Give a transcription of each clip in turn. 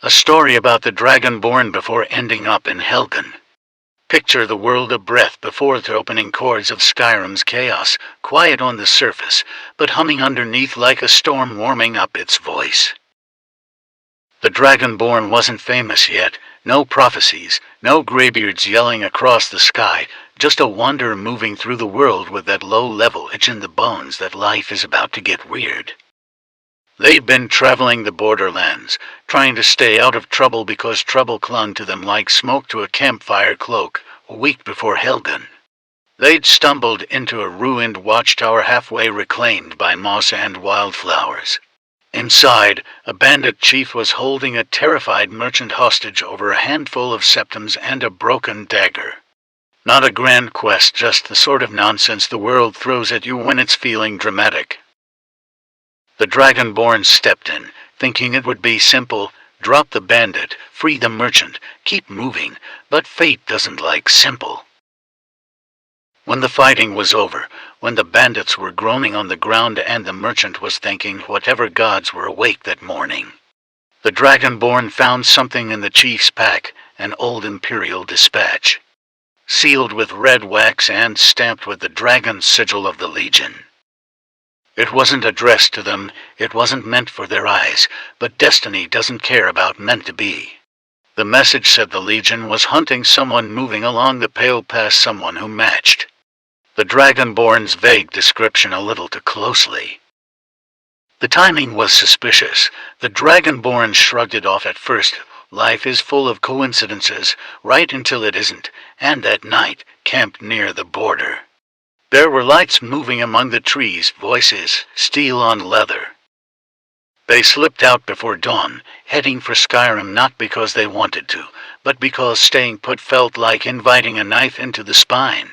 A story about the dragon born before ending up in Helgen. Picture the world of breath before the opening chords of Skyrim's chaos, quiet on the surface, but humming underneath like a storm warming up its voice. The Dragonborn wasn't famous yet, no prophecies, no greybeards yelling across the sky, just a wanderer moving through the world with that low-level itch in the bones that life is about to get weird. They'd been traveling the borderlands, trying to stay out of trouble because trouble clung to them like smoke to a campfire cloak, a week before Helgen. They'd stumbled into a ruined watchtower halfway reclaimed by moss and wildflowers. Inside, a bandit chief was holding a terrified merchant hostage over a handful of septims and a broken dagger. Not a grand quest, just the sort of nonsense the world throws at you when it's feeling dramatic. The Dragonborn stepped in, thinking it would be simple: drop the bandit, free the merchant, keep moving, but fate doesn't like simple. When the fighting was over, when the bandits were groaning on the ground and the merchant was thanking whatever gods were awake that morning, the Dragonborn found something in the chief's pack, an old imperial dispatch, sealed with red wax and stamped with the dragon sigil of the Legion. It wasn't addressed to them, it wasn't meant for their eyes, but destiny doesn't care about meant to be. The message said the Legion was hunting someone moving along the Pale Pass, someone who matched the Dragonborn's vague description a little too closely. The timing was suspicious. The Dragonborn shrugged it off at first. Life is full of coincidences, right until it isn't, and that night, camped near the border, there were lights moving among the trees, voices, steel on leather. They slipped out before dawn, heading for Skyrim not because they wanted to, but because staying put felt like inviting a knife into the spine.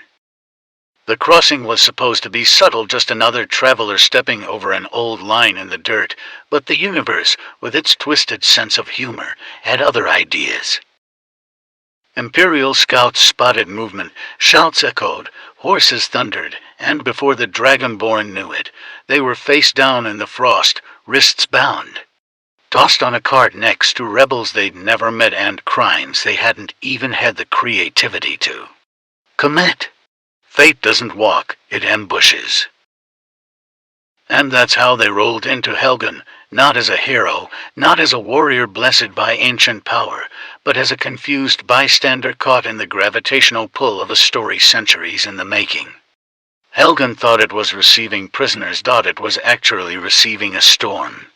The crossing was supposed to be subtle, just another traveler stepping over an old line in the dirt, but the universe, with its twisted sense of humor, had other ideas. Imperial scouts spotted movement, shouts echoed, horses thundered, and before the Dragonborn knew it, they were face down in the frost, wrists bound, tossed on a cart next to rebels they'd never met and crimes they hadn't even had the creativity to commit. Fate doesn't walk, it ambushes. And that's how they rolled into Helgen, not as a hero, not as a warrior blessed by ancient power, but as a confused bystander caught in the gravitational pull of a story centuries in the making. Helgen thought it was receiving prisoners, thought it was actually receiving a storm.